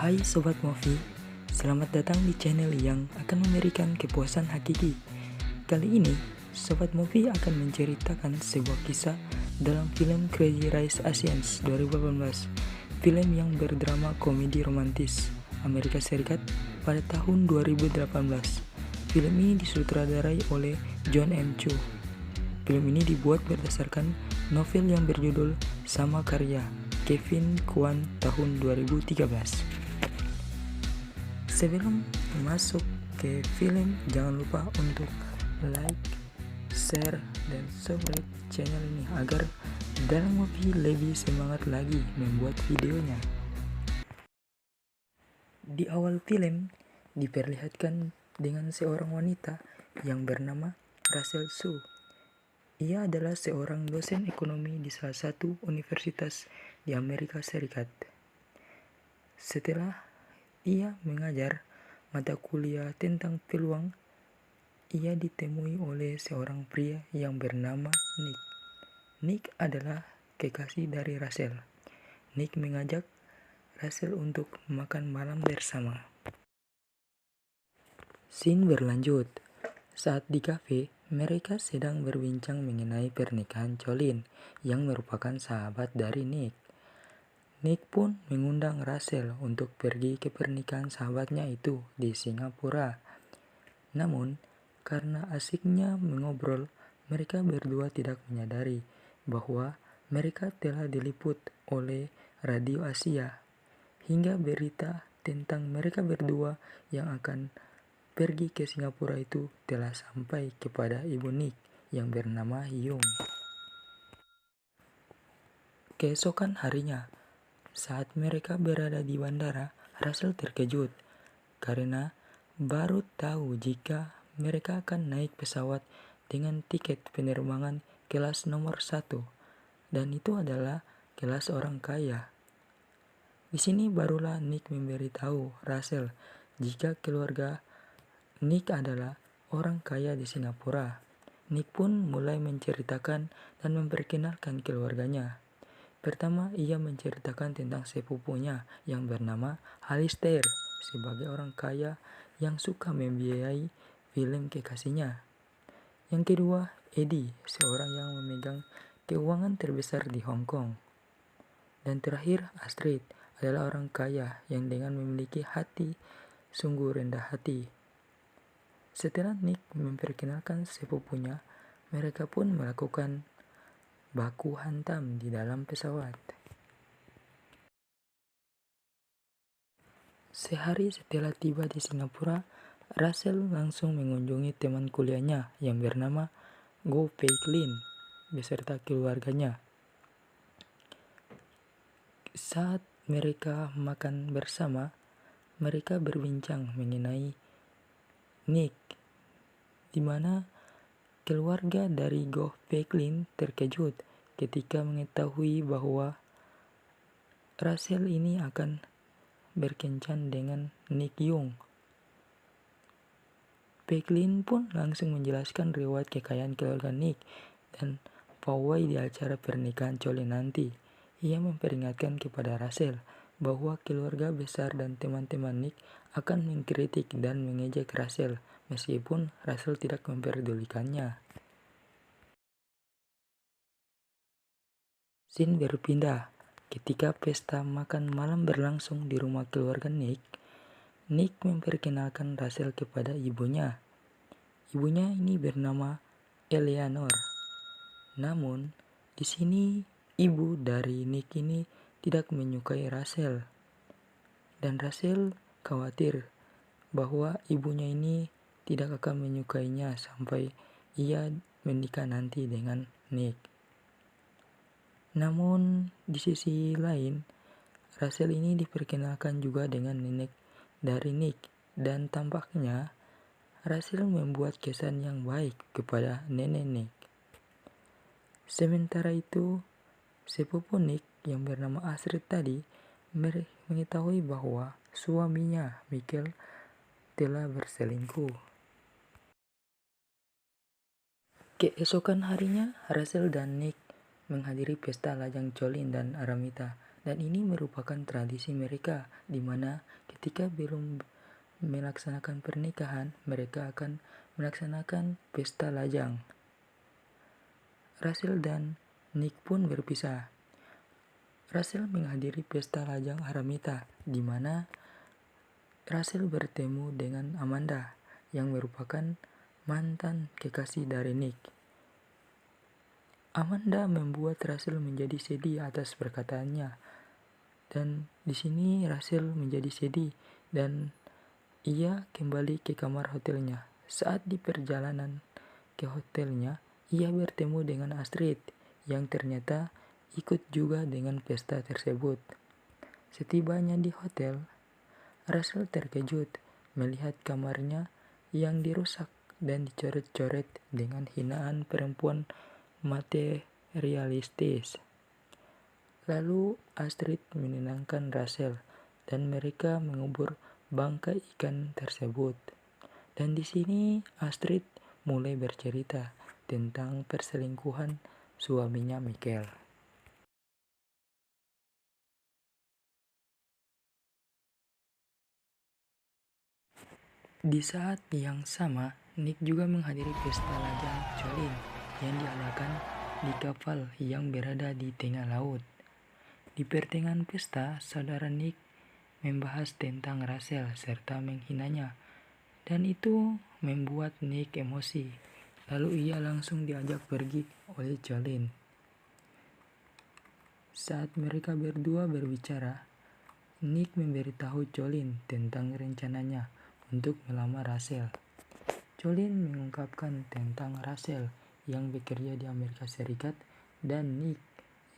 Hai Sobat Movie, selamat datang di channel yang akan memberikan kepuasan hakiki. Kali ini, Sobat Movie akan menceritakan sebuah kisah dalam film Crazy Rich Asians 2018, film yang berdrama komedi romantis Amerika Serikat pada tahun 2018. Film ini disutradarai oleh John M. Chu. Film ini dibuat berdasarkan novel yang berjudul sama karya Kevin Kwan tahun 2013. Sebelum masuk ke film, jangan lupa untuk like, share, dan subscribe channel ini agar Dalang Movie lebih semangat lagi membuat videonya. Di awal film diperlihatkan dengan seorang wanita yang bernama Rachel Su. Ia adalah seorang dosen ekonomi di salah satu universitas di Amerika Serikat. Setelah ia mengajar mata kuliah tentang peluang, ia ditemui oleh seorang pria yang bernama Nick. Nick adalah kekasih dari Rachel. Nick mengajak Rachel untuk makan malam bersama. Scene berlanjut. Saat di kafe, mereka sedang berbincang mengenai pernikahan Jolene yang merupakan sahabat dari Nick. Nick pun mengundang Rachel untuk pergi ke pernikahan sahabatnya itu di Singapura. Namun, karena asiknya mengobrol, mereka berdua tidak menyadari bahwa mereka telah diliput oleh Radio Asia, hingga berita tentang mereka berdua yang akan pergi ke Singapura itu telah sampai kepada ibu Nick yang bernama Hyung. Keesokan harinya, saat mereka berada di bandara, Rachel terkejut karena baru tahu jika mereka akan naik pesawat dengan tiket penerbangan kelas nomor 1, dan itu adalah kelas orang kaya. Di sini barulah Nick memberitahu Rachel jika keluarga Nick adalah orang kaya di Singapura. Nick pun mulai menceritakan dan memperkenalkan keluarganya. Pertama, ia menceritakan tentang sepupunya yang bernama Alistair sebagai orang kaya yang suka membiayai film kekasihnya. Yang kedua, Eddie, seorang yang memegang keuangan terbesar di Hong Kong. Dan terakhir, Astrid adalah orang kaya yang dengan memiliki hati sungguh rendah hati. Setelah Nick memperkenalkan sepupunya, mereka pun melakukan baku hantam di dalam pesawat. Sehari setelah tiba di Singapura, Rachel langsung mengunjungi teman kuliahnya yang bernama Go Peiklin beserta keluarganya. Saat mereka makan bersama, mereka berbincang mengenai Nick, di mana keluarga dari Go Peiklin terkejut ketika mengetahui bahwa Rachel ini akan berkencan dengan Nick Young. Peiklin pun langsung menjelaskan riwayat kekayaan keluarga Nick dan pawai di acara pernikahan Jolene nanti. Ia memperingatkan kepada Rachel bahwa keluarga besar dan teman-teman Nick akan mengkritik dan mengejek Rachel, meskipun Rachel tidak memperdulikannya. Scene berpindah. Ketika pesta makan malam berlangsung di rumah keluarga Nick, Nick memperkenalkan Rachel kepada ibunya. Ibunya ini bernama Eleanor. Namun, di sini ibu dari Nick ini tidak menyukai Rachel. Dan Rachel khawatir bahwa ibunya ini tidak akan menyukainya sampai ia menikah nanti dengan Nick. Namun, di sisi lain, Rachel ini diperkenalkan juga dengan nenek dari Nick, dan tampaknya Rachel membuat kesan yang baik kepada nenek Nick. Sementara itu, sepupu Nick yang bernama Astrid tadi mengetahui bahwa suaminya Michael telah berselingkuh. Keesokan harinya, Rachel dan Nick menghadiri pesta lajang Jolene dan Aramita Dan ini merupakan tradisi mereka, di mana ketika belum melaksanakan pernikahan, mereka akan melaksanakan pesta lajang. Rachel dan Nick pun berpisah. Rachel menghadiri pesta lajang Aramita, di mana Rachel bertemu dengan Amanda, yang merupakan mantan kekasih dari Nick. Amanda membuat Rachel menjadi sedih atas perkataannya, dan di sini Rachel menjadi sedih dan ia kembali ke kamar hotelnya. Saat di perjalanan ke hotelnya, ia bertemu dengan Astrid yang ternyata ikut juga dengan pesta tersebut. Setibanya di hotel, Rachel terkejut melihat kamarnya yang dirusak dan dicoret-coret dengan hinaan perempuan materialistis. Lalu Astrid menenangkan Rachel dan mereka mengubur bangkai ikan tersebut. Dan di sini Astrid mulai bercerita tentang perselingkuhan suaminya Michael. Di saat yang sama, Nick juga menghadiri pesta lajang Jolene yang diadakan di kapal yang berada di tengah laut. Di pertengahan pesta, saudara Nick membahas tentang Rachel serta menghinanya, dan itu membuat Nick emosi. Lalu ia langsung diajak pergi oleh Jolene. Saat mereka berdua berbicara, Nick memberitahu Jolene tentang rencananya untuk melamar Rachel. Jolene mengungkapkan tentang Rachel yang bekerja di Amerika Serikat dan Nick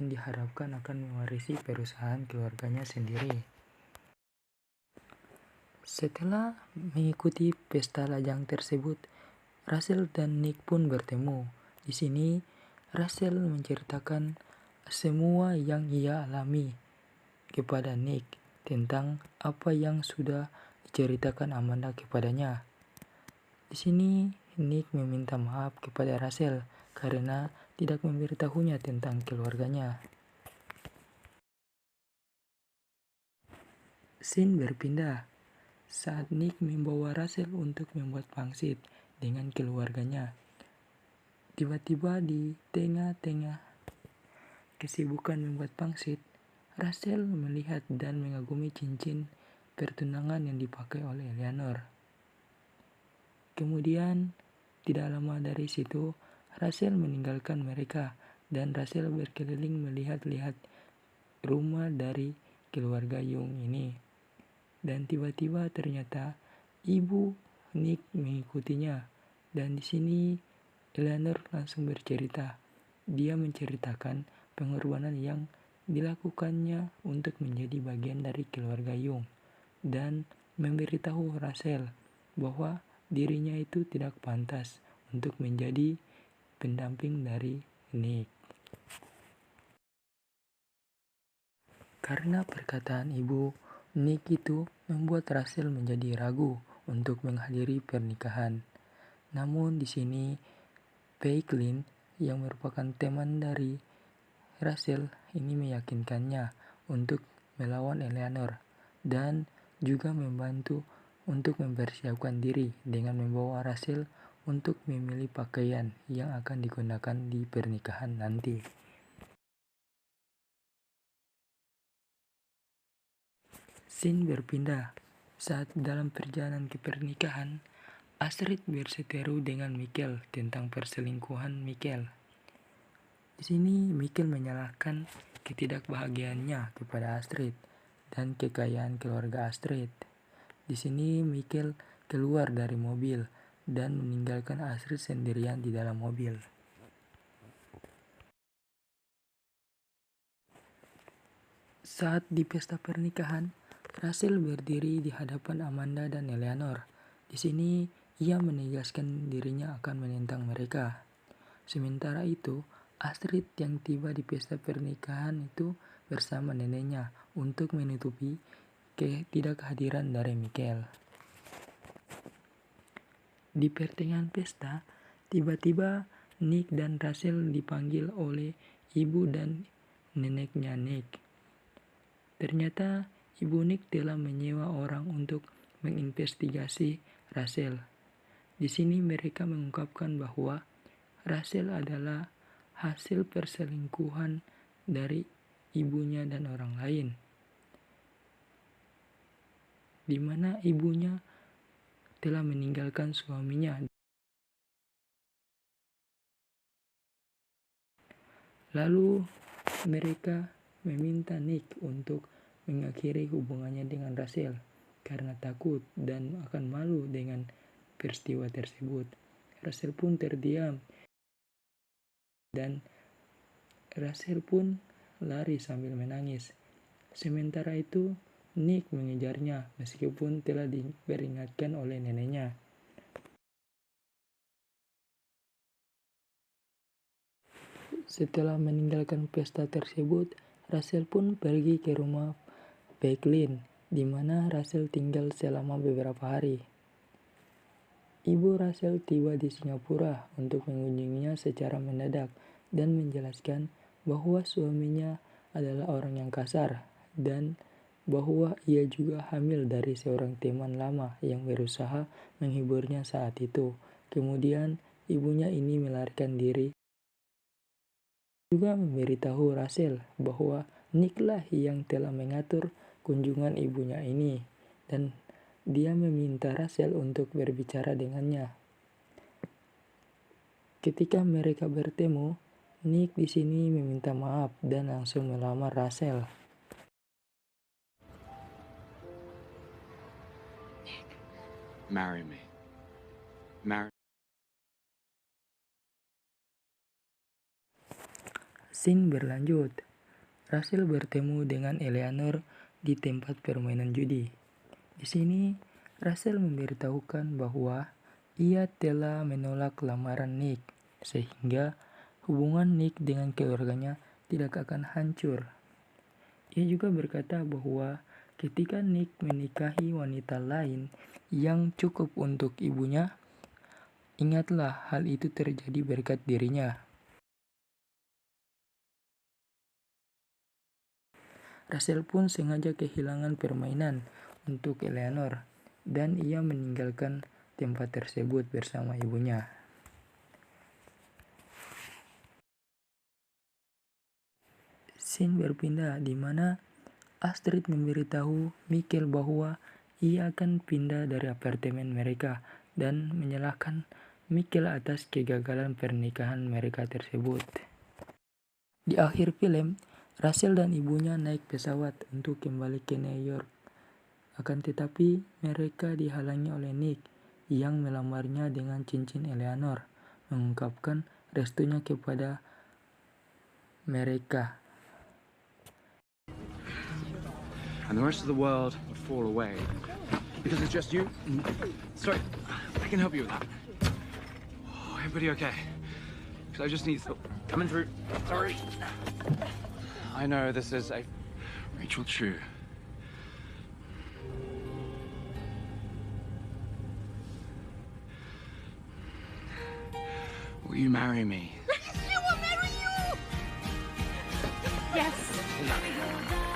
yang diharapkan akan mewarisi perusahaan keluarganya sendiri. Setelah mengikuti pesta lajang tersebut, Rachel dan Nick pun bertemu. Di sini, Rachel menceritakan semua yang ia alami kepada Nick tentang apa yang sudah diceritakan Amanda kepadanya. Di sini, Nick meminta maaf kepada Rachel karena tidak memberitahunya tentang keluarganya. Scene berpindah saat Nick membawa Rachel untuk membuat pangsit dengan keluarganya. Tiba-tiba di tengah-tengah kesibukan membuat pangsit, Rachel melihat dan mengagumi cincin pertunangan yang dipakai oleh Eleanor. Kemudian, tidak lama dari situ, Rachel meninggalkan mereka dan Rachel berkeliling melihat-lihat rumah dari keluarga Young ini. Dan tiba-tiba ternyata ibu Nick mengikutinya. Dan di sini Eleanor langsung bercerita. Dia menceritakan pengorbanan yang dilakukannya untuk menjadi bagian dari keluarga Young dan memberitahu Rachel bahwa dirinya itu tidak pantas untuk menjadi pendamping dari Nick. Karena perkataan ibu Nick itu membuat Rachel menjadi ragu untuk menghadiri pernikahan. Namun di sini Paisley yang merupakan teman dari Rachel ini meyakinkannya untuk melawan Eleanor dan juga membantu untuk mempersiapkan diri dengan membawa Rachel untuk memilih pakaian yang akan digunakan di pernikahan nanti. Scene berpindah saat dalam perjalanan ke pernikahan, Astrid berseteru dengan Michael tentang perselingkuhan Michael. Di sini Michael menyalahkan ketidakbahagiaannya kepada Astrid dan kekayaan keluarga Astrid. Di sini Michael keluar dari mobil dan meninggalkan Astrid sendirian di dalam mobil. Saat di pesta pernikahan, Rachel berdiri di hadapan Amanda dan Eleanor. Di sini ia menegaskan dirinya akan menentang mereka. Sementara itu, Astrid yang tiba di pesta pernikahan itu bersama neneknya untuk menutupi ketidakhadiran dari Michael. Di pertengahan pesta, tiba-tiba Nick dan Rachel dipanggil oleh ibu dan neneknya Nick. Ternyata Ibu Nick telah menyewa orang untuk menginvestigasi Rachel. Di sini mereka mengungkapkan bahwa Rachel adalah hasil perselingkuhan dari ibunya dan orang lain, di mana ibunya telah meninggalkan suaminya. Lalu mereka meminta Nick untuk mengakhiri hubungannya dengan Rachel karena takut dan akan malu dengan peristiwa tersebut. Rachel pun terdiam dan Rachel pun lari sambil menangis. Sementara itu, Nick mengejarnya meskipun telah diperingatkan oleh neneknya. Setelah meninggalkan pesta tersebut, Rachel pun pergi ke rumah Pegline, di mana Rachel tinggal selama beberapa hari. Ibu Rachel tiba di Singapura untuk mengunjunginya secara mendadak dan menjelaskan bahwa suaminya adalah orang yang kasar dan bahwa ia juga hamil dari seorang teman lama yang berusaha menghiburnya saat itu. Kemudian ibunya ini melarikan diri. Juga memberitahu Rachel bahwa Nick lah yang telah mengatur kunjungan ibunya ini dan dia meminta Rachel untuk berbicara dengannya. Ketika mereka bertemu, Nick di sini meminta maaf dan langsung melamar Rachel. Marry me. Scene berlanjut. Rachel bertemu dengan Eleanor di tempat permainan judi. Di sini, Rachel memberitahukan bahwa ia telah menolak lamaran Nick, sehingga hubungan Nick dengan keluarganya tidak akan hancur. Ia juga berkata bahwa ketika Nick menikahi wanita lain yang cukup untuk ibunya, ingatlah hal itu terjadi berkat dirinya. Rachel pun sengaja kehilangan permainan untuk Eleanor dan ia meninggalkan tempat tersebut bersama ibunya. Scene berpindah di mana Astrid memberitahu Michael bahwa ia akan pindah dari apartemen mereka dan menyalahkan Michael atas kegagalan pernikahan mereka tersebut. Di akhir film, Rachel dan ibunya naik pesawat untuk kembali ke New York. Akan tetapi, mereka dihalangi oleh Nick yang melamarnya dengan cincin Eleanor, mengungkapkan restunya kepada mereka. And the rest of the world would fall away because it's just you. Sorry, I can help you with that. Oh, everybody okay? Because I just need coming through. Sorry. I know this is a Rachel Chu. Will you marry me? She will marry you! Yes.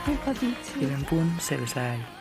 I love you too. Film pun selesai.